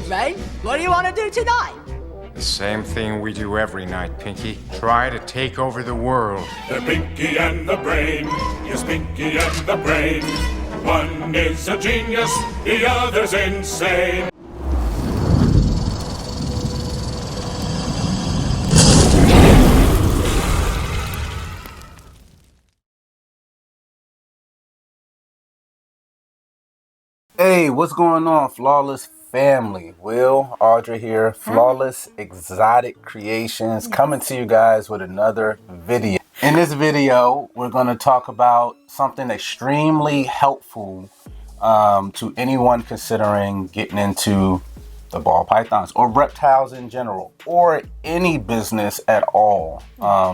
Ray. What do you want to do tonight? The same thing we do every night, Pinky. Try to take over the world. They're Pinky and the Brain. Yes, Pinky and the Brain. One is a genius, the other's insane. Hey, what's going on, Flawless family? Will, Audrey here, Flawless Exotic Creations, coming to you guys with another video. In this video, we're going to talk about something extremely helpful to anyone considering getting into the ball pythons or reptiles in general, or any business at all.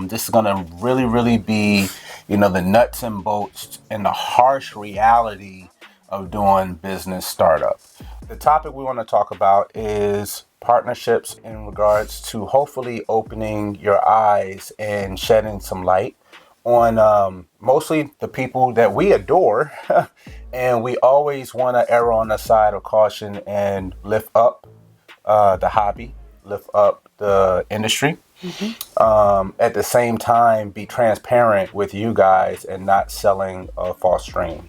This is going to really be, the nuts and bolts and the harsh reality of doing business startup. The topic we want to talk about is partnerships in regards to hopefully opening your eyes and shedding some light on mostly the people that we adore and we always want to err on the side of caution and lift up the hobby, lift up the industry. At the same time, be transparent with you guys and not selling a false dream.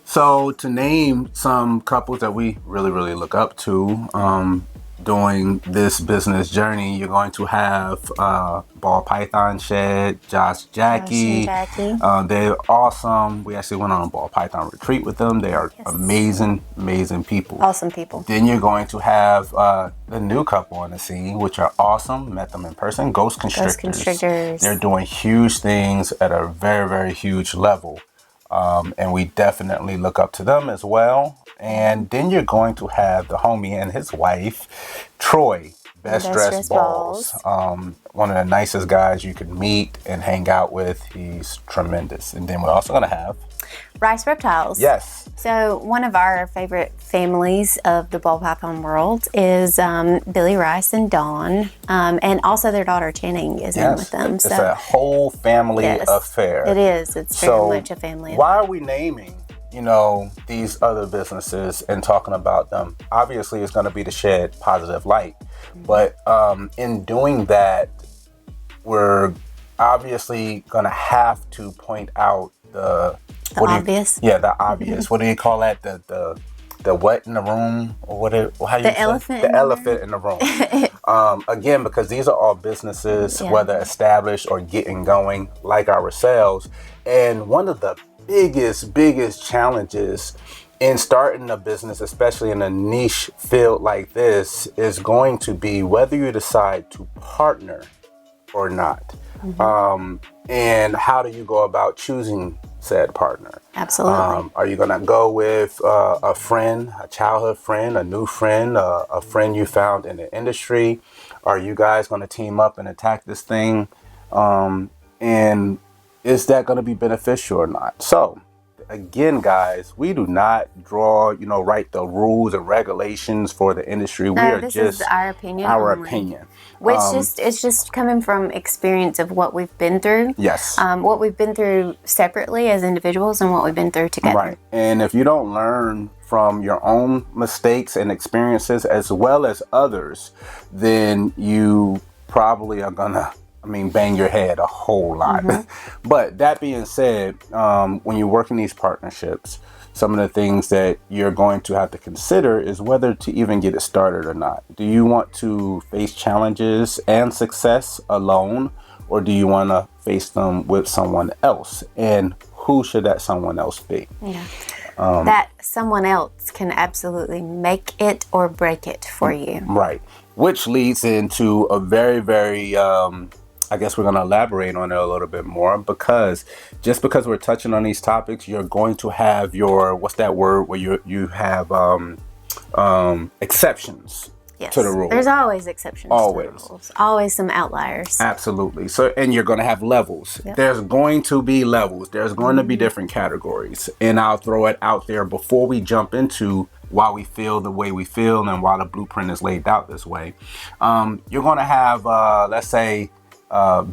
So to name some couples that we really look up to doing this business journey, you're going to have Ball Python Shed, Josh Jackie. They're awesome. We actually went on a Ball Python retreat with them. They are amazing people. Awesome people. Then you're going to have the new couple on the scene, which are awesome. Met them in person. Ghost Constrictors. They're doing huge things at a very huge level. And we definitely look up to them as well. And then you're going to have the homie and his wife, Troy, Best Dressed Balls. One of the nicest guys you could meet and hang out with. He's tremendous. And then we're also going to have Rice Reptiles. Yes. So one of our favorite families of the ball python world is Billy Rice and Dawn, and also their daughter Channing is in with them. It's a whole family affair. It is. It's very much a family affair. Why are we naming, these other businesses and talking about them? Obviously, it's going to be to shed positive light, but in doing that, we're obviously going to have to point out the obvious. The obvious. What do you call that? The what in the room, or the elephant in the room. Again, because these are all businesses, whether established or getting going, like ourselves. And one of the biggest challenges in starting a business, especially in a niche field like this, is going to be whether you decide to partner or not. And how do you go about choosing said partner? Absolutely. Are you going to go with a friend, a childhood friend, a new friend, a friend you found in the industry? Are you guys going to team up and attack this thing? And is that going to be beneficial or not? So again, guys, we do not write the rules and regulations for the industry. This is our opinion. Which it's just coming from experience of what we've been through. Yes. What we've been through separately as individuals and what we've been through together. Right. And if you don't learn from your own mistakes and experiences as well as others, then you probably are gonna bang your head a whole lot. But that being said, when you're working these partnerships, some of the things that you're going to have to consider is whether to even get it started or not. Do you want to face challenges and success alone, or do you want to face them with someone else? And who should that someone else be? That someone else can absolutely make it or break it for you. Right. Which leads into a very I guess we're going to elaborate on it a little bit more, because just because we're touching on these topics, you're going to have your, what's that word, where you have exceptions to the rule. There's always exceptions to the rules. Always some outliers. Absolutely. So, and you're going to have levels. There's going to be levels. There's going to be different categories. And I'll throw it out there before we jump into why we feel the way we feel and why the blueprint is laid out this way. You're going to have, let's say,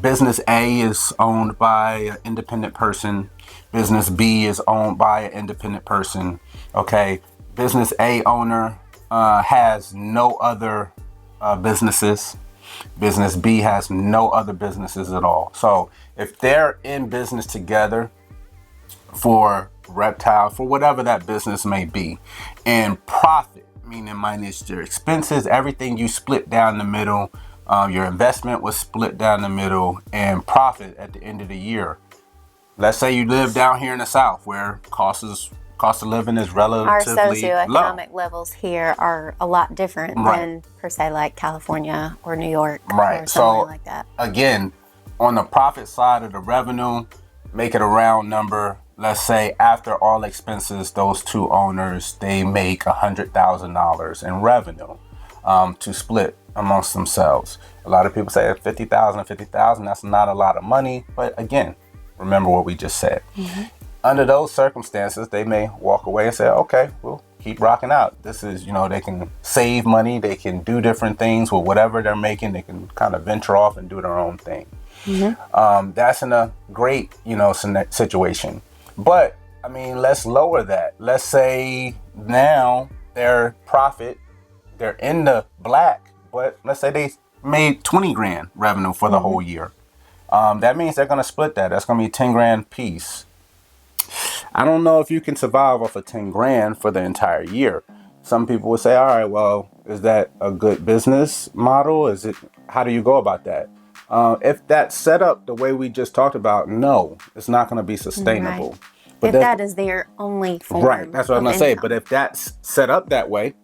business A is owned by an independent person. Business B is owned by an independent person. Okay. Business A owner has no other businesses. Business B has no other businesses at all. So if they're in business together for Reptile, for whatever that business may be, and profit, meaning minus your expenses, everything you split down the middle, your investment was split down the middle, and profit at the end of the year. Let's say you live down here in the South where cost of living is relatively Our socioeconomic low. levels here are a lot different than per se like California or New York or somewhere like that. Again, on the profit side of the revenue, make it a round number. Let's say after all expenses, those two owners, they make $100,000 in revenue to split amongst themselves. A lot of people say $50,000, that's not a lot of money. But again, remember what we just said. Mm-hmm. Under those circumstances, they may walk away and say, okay, we'll keep rocking out. This is, they can save money. They can do different things with whatever they're making. They can kind of venture off and do their own thing. Mm-hmm. That's in a great, situation. But, let's lower that. Let's say now their profit, they're in the black, but let's say they made 20 grand revenue for the whole year. That means they're going to split that. That's going to be 10 grand piece. I don't know if you can survive off of 10 grand for the entire year. Some people would say, all right, well, is that a good business model? How do you go about that? If that's set up the way we just talked about, no, it's not going to be sustainable. Right. But if that is their only form. Right, that's what I'm going to say. But if that's set up that way,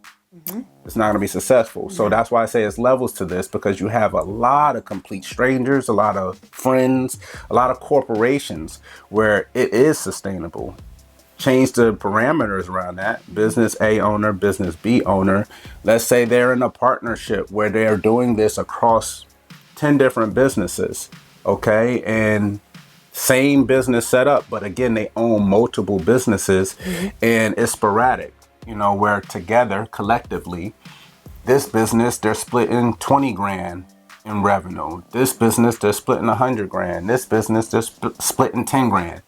it's not going to be successful. So that's why I say it's levels to this, because you have a lot of complete strangers, a lot of friends, a lot of corporations where it is sustainable. Change the parameters around that. Business A owner, business B owner. Let's say they're in a partnership where they're doing this across 10 different businesses. Okay. And same business setup, but again, they own multiple businesses and it's sporadic. Where together, collectively, this business, they're splitting 20 grand in revenue. This business, they're splitting 100 grand. This business, they're splitting 10 grand.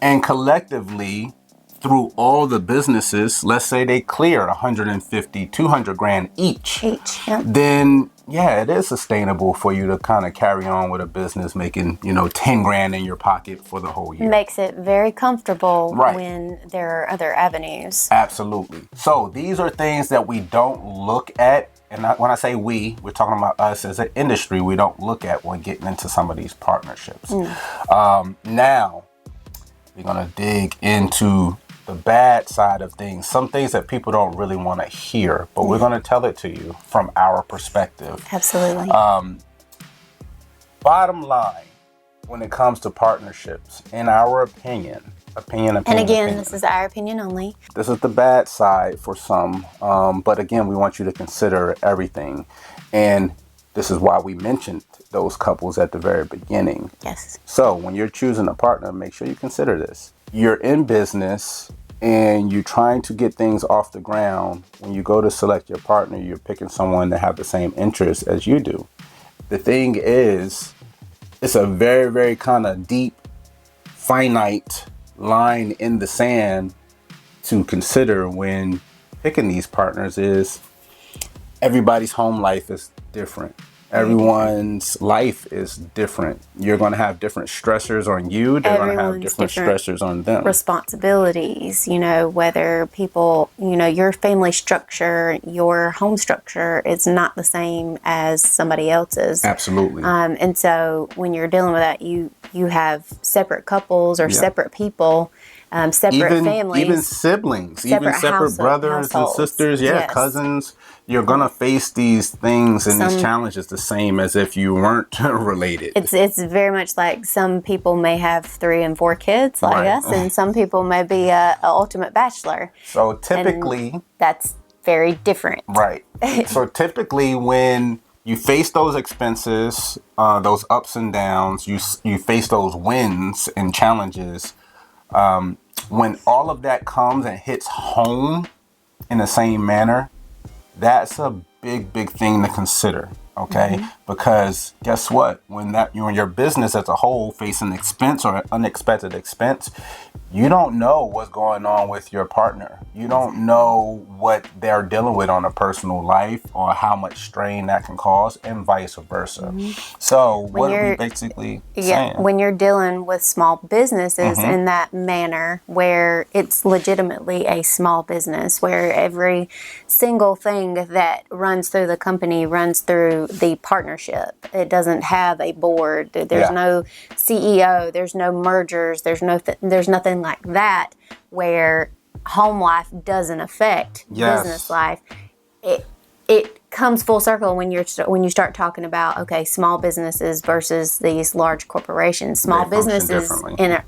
And collectively, through all the businesses, let's say they clear 150, 200 grand each. Yeah. Then, it is sustainable for you to kind of carry on with a business making, 10 grand in your pocket for the whole year. Makes it very comfortable when there are other avenues. Absolutely. So these are things that we don't look at. And when I say we're talking about us as an industry, we don't look at when getting into some of these partnerships. Now, we're going to dig into the bad side of things, some things that people don't really want to hear, but we're going to tell it to you from our perspective. Absolutely. Bottom line, when it comes to partnerships, in our opinion, and again, this is our opinion only. This is the bad side for some, but again, we want you to consider everything, and this is why we mentioned those couples at the very beginning. Yes. So when you're choosing a partner, make sure you consider this. You're in business and you're trying to get things off the ground. When you go to select your partner, you're picking someone that have the same interests as you do. The thing is, it's a very, very kind of deep, finite line in the sand to consider when picking these partners is everybody's home life is different. Everyone's life is different. You're going to have different stressors on you. They're going to have different stressors on them. Responsibilities, whether people, your family structure, your home structure is not the same as somebody else's. Absolutely. And so when you're dealing with that, you have separate couples or separate people, separate families. Even siblings, even separate brothers and sisters, cousins. You're going to face these things and these challenges the same as if you weren't related. It's very much like some people may have 3 and 4 kids like us, and some people may be a ultimate bachelor. So typically... And that's very different. Right. So typically when you face those expenses, those ups and downs, you face those wins and challenges, when all of that comes and hits home in the same manner, that's a big, big thing to consider. Okay, because guess what? When your business as a whole face an expense or an unexpected expense, you don't know what's going on with your partner. You don't know what they're dealing with on a personal life or how much strain that can cause, and vice versa. So what are we basically saying? When you're dealing with small businesses in that manner, where it's legitimately a small business, where every single thing that runs through the company runs through the partnership. It doesn't have a board. There's no CEO. There's no mergers. There's nothing like that, where home life doesn't affect business life. It comes full circle when you start talking about, okay, small businesses versus these large corporations. Small businesses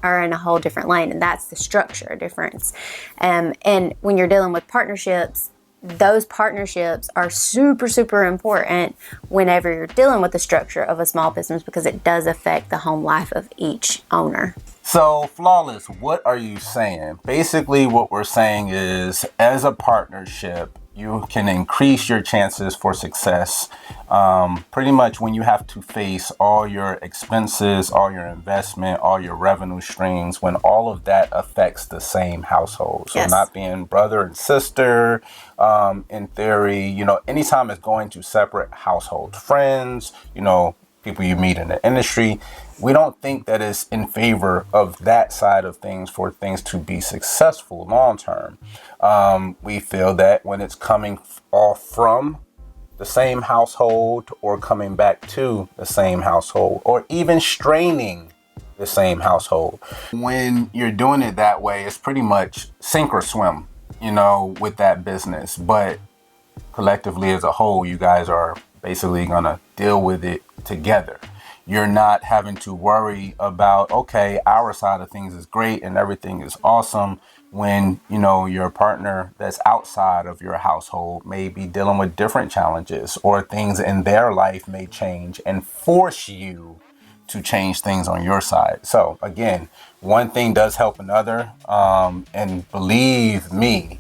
are in a whole different lane, and that's the structure difference. And when you're dealing with partnerships, those partnerships are super, super important whenever you're dealing with the structure of a small business, because it does affect the home life of each owner. So, Flawless, what are you saying? Basically, what we're saying is, as a partnership, you can increase your chances for success pretty much when you have to face all your expenses, all your investment, all your revenue streams, when all of that affects the same household. So not being brother and sister, in theory, anytime it's going to separate households, friends, people you meet in the industry, we don't think that it's in favor of that side of things for things to be successful long term. We feel that when it's coming off from the same household or coming back to the same household or even straining the same household, when you're doing it that way, it's pretty much sink or swim, with that business. But collectively as a whole, you guys are basically going to deal with it together. You're not having to worry about, okay, our side of things is great and everything is awesome, when, your partner that's outside of your household may be dealing with different challenges, or things in their life may change and force you to change things on your side. So again, one thing does help another. And believe me,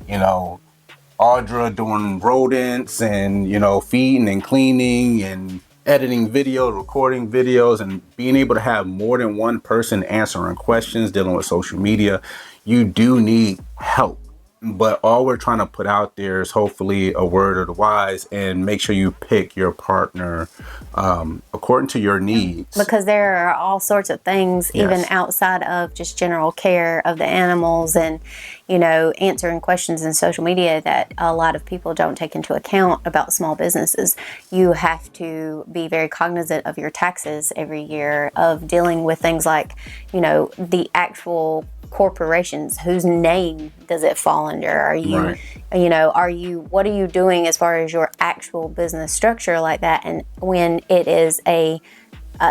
Audra doing rodents and, feeding and cleaning and editing video, recording videos, and being able to have more than one person answering questions, dealing with social media, you do need help. But all we're trying to put out there is hopefully a word of the wise, and make sure you pick your partner according to your needs. Because there are all sorts of things, even outside of just general care of the animals and, answering questions in social media, that a lot of people don't take into account about small businesses. You have to be very cognizant of your taxes every year, of dealing with things like, the actual corporations, whose name does it fall under? Are you, what are you doing as far as your actual business structure like that? And when it is a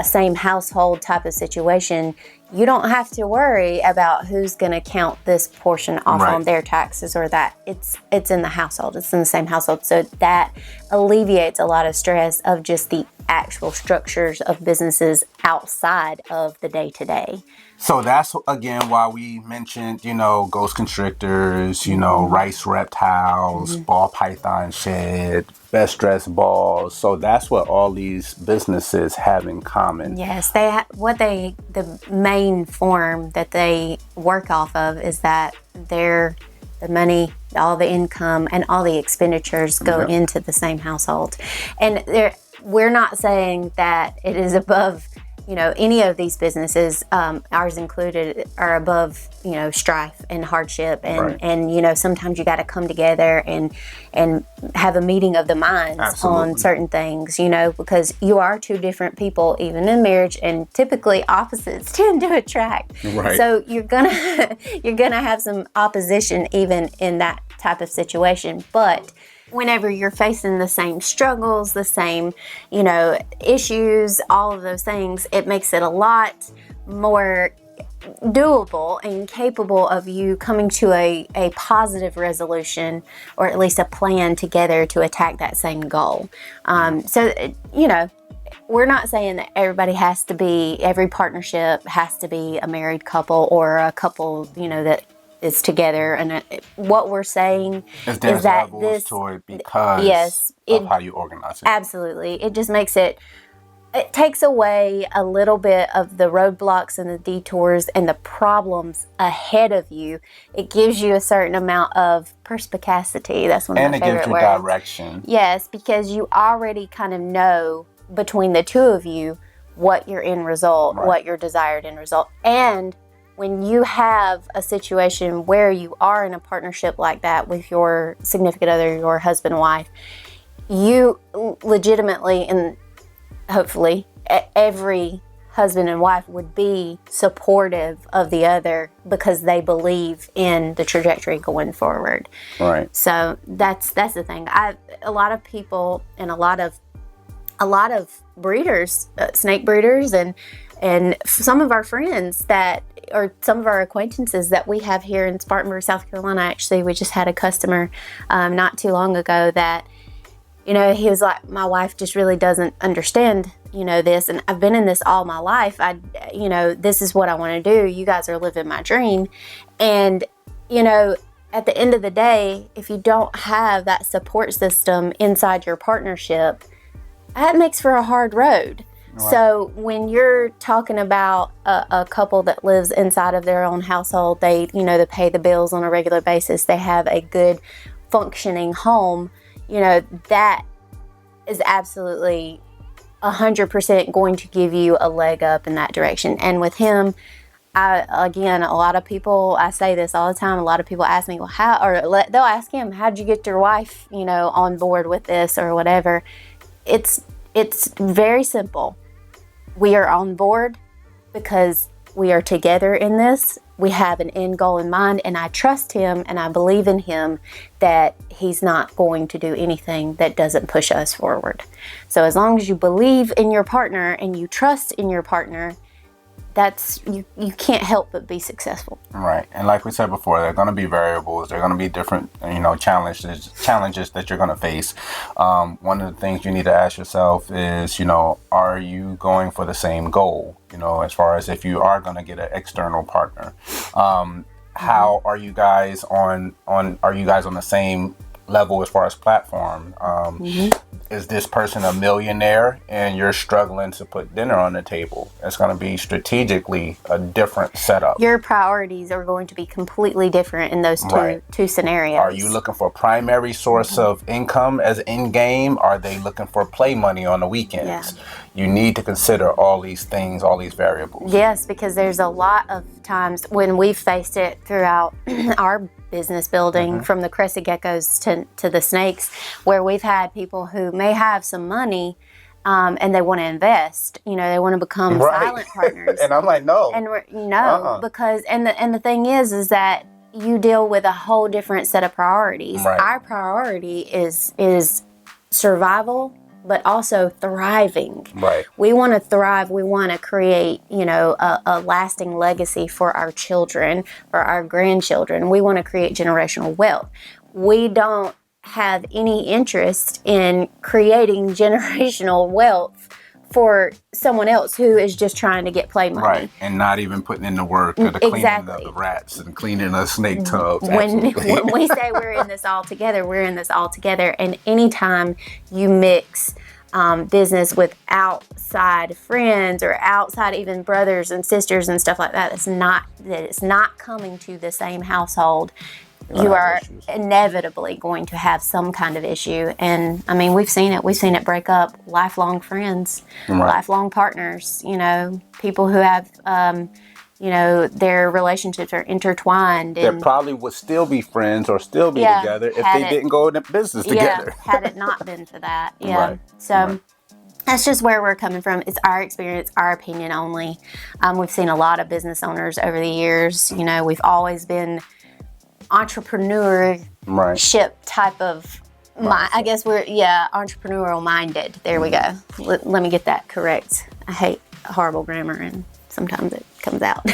same household type of situation, you don't have to worry about who's going to count this portion off on their taxes or that. It's in the household. It's in the same household. So that alleviates a lot of stress of just the actual structures of businesses outside of the day-to-day. So that's, again, why we mentioned, ghost constrictors, rice reptiles, ball python shed, best dressed balls. So that's what all these businesses have in common. Yes, the main form that they work off of is that the money, all the income, and all the expenditures go into the same household. And we're not saying that it is above, any of these businesses, ours included, are above, strife and hardship. And sometimes you got to come together and have a meeting of the minds on certain things, because you are two different people, even in marriage, and typically opposites tend to attract. Right. So you're gonna have some opposition even in that type of situation. But whenever you're facing the same struggles, the same, issues, all of those things, it makes it a lot more doable and capable of you coming to a positive resolution, or at least a plan together to attack that same goal. We're not saying that every partnership has to be a married couple or a couple, that together. And what we're saying Is there's is that levels to it because yes, of how you organize it. absolutely. It just makes it takes away a little bit of the roadblocks and the detours and the problems ahead of you. It gives you a certain amount of perspicacity. That's one of my favorite words. And it gives you direction. Yes, because you already kind of know between the two of you what your end result, what your desired end result. And when you have a situation where you are in a partnership like that with your significant other, your husband, wife, you legitimately and hopefully every husband and wife would be supportive of the other because they believe in the trajectory going forward. Right. So that's the thing. A lot of people and a lot of breeders, snake breeders, and some of our friends that, or some of our acquaintances that we have here in Spartanburg, South Carolina. Actually, we just had a customer not too long ago that, you know, he was like, my wife just really doesn't understand, you know, this, and I've been in this all my life. You know, this is what I want to do. You guys are living my dream. And, you know, at the end of the day, if you don't have that support system inside your partnership, that makes for a hard road. Right. So when you're talking about a couple that lives inside of their own household, they pay the bills on a regular basis, they have a good functioning home, you know, that is absolutely 100% going to give you a leg up in that direction. And with him, again, a lot of people, I say this all the time, a lot of people ask me, well, they'll ask him, how'd you get your wife, you know, on board with this or whatever. It's very simple. We are on board because we are together in this. We have an end goal in mind, and I trust him and I believe in him that he's not going to do anything that doesn't push us forward. So as long as you believe in your partner and you trust in your partner, that's you can't help but be successful. Right. And like we said before, there are going to be variables. There are going to be different, you know, challenges that you're going to face. One of the things you need to ask yourself is, you know, are you going for the same goal? You know, as far as if you are going to get an external partner, how are you guys on the same level as far as platform? Is this person a millionaire and you're struggling to put dinner on the table? It's going to be strategically a different setup. Your priorities are going to be completely different in those two scenarios. Are you looking for a primary source of income as in game? Are they looking for play money on the weekends? Yeah. You need to consider all these things, all these variables. Yes, because there's a lot of times when we've faced it throughout our business building, from the crested geckos to the snakes, where we've had people who may have some money and they want to invest. You know, they want to become silent partners. And I'm like, no. And because the thing is that you deal with a whole different set of priorities. Right. Our priority is survival, but also thriving. Right. We want to thrive. We want to create, you know, a lasting legacy for our children, for our grandchildren. We want to create generational wealth. We don't have any interest in creating generational wealth for someone else who is just trying to get play money. Right, and not even putting in the work of the cleaning of the rats and cleaning the snake tubs. When we say we're in this all together, we're in this all together. And anytime you mix business with outside friends or outside even brothers and sisters and stuff like that, it's not coming to the same household, you are inevitably going to have some kind of issue. And I mean, we've seen it break up lifelong friends, lifelong partners, you know, people who have, you know, their relationships are intertwined. That probably would still be friends or still be together if they didn't go into business together. Had it not been for that. Yeah. So that's just where we're coming from. It's our experience, our opinion only. We've seen a lot of business owners over the years. You know, we've always been entrepreneurship type of I guess we're entrepreneurial minded. There we go. Let me get that correct. I hate horrible grammar and sometimes it comes out.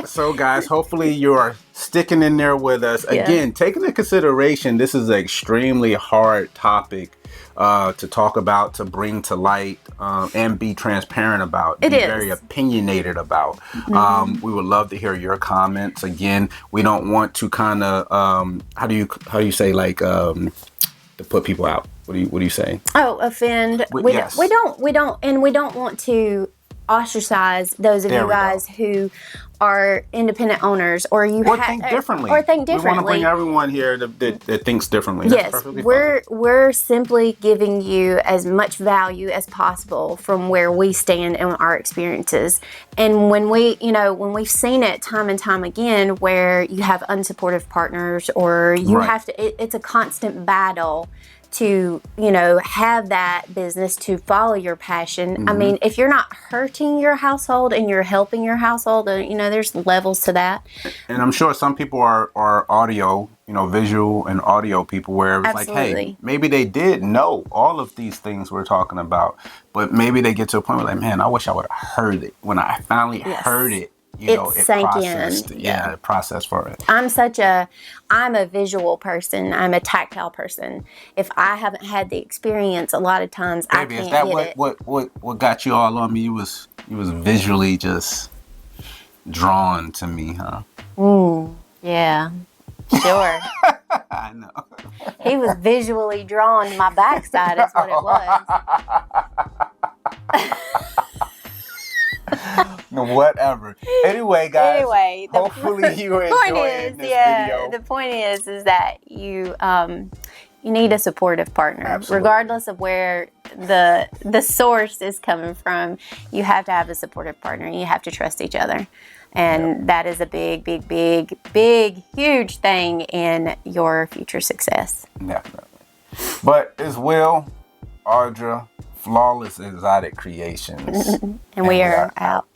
So guys, hopefully you're sticking in there with us. Yeah. Again, taking into consideration, this is an extremely hard topic to talk about, to bring to light, and be transparent about. It be is. very opinionated about. We would love to hear your comments. Again, we don't want to kind of how do you say, like, to put people out. What do you say? Oh, offend. Yes. We don't want to ostracize those of There you we go. guys who are independent owners, or you Or think differently. or think We want to differently. bring everyone here that thinks differently. That's Yes, perfectly fine. we're simply giving you as much value as possible from where we stand and our experiences. And when we've seen it time and time again, where you have unsupportive partners, or you Right. have to, it's a constant battle to have that business, to follow your passion. Mm-hmm. I mean, if you're not hurting your household and you're helping your household, there's levels to that. And I'm sure some people are audio, visual and audio people, where it's like, hey, Absolutely. maybe they did know all of these things we're talking about, but maybe they get to a point where, like, man, I wish I would have heard it. When I finally Yes. heard it, It it sank in. processed. Yeah, it processed for it. I'm a visual person. I'm a tactile person. If I haven't had the experience, a lot of times Baby, I is can't that get it. what got you all on me? You was visually just drawn to me, huh? Yeah, sure. I know. He was visually drawn to my backside is what it was. Whatever. Anyway, guys. Anyway, hopefully you are point enjoying is, this yeah, video. the point is that you need a supportive partner. Absolutely. Regardless of where the source is coming from. You have to have a supportive partner. You have to trust each other. And that is a big, huge thing in your future success. Definitely. But as well, Audra, Flawless Exotic Creations. And we are out.